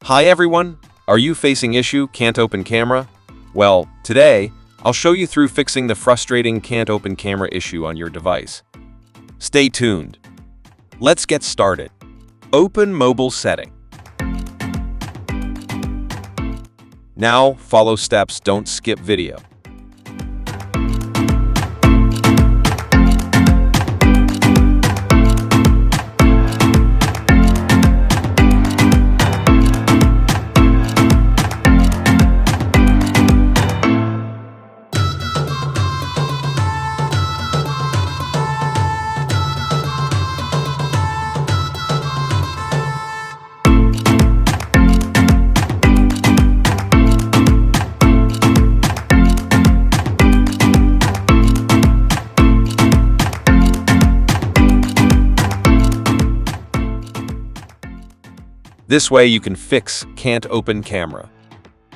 Hi everyone! Are you facing issue can't open camera? Well, today, I'll show you through fixing the frustrating can't open camera issue on your device. Stay tuned. Let's get started. Open mobile setting. Now, follow steps, don't skip video. This way you can fix can't open camera.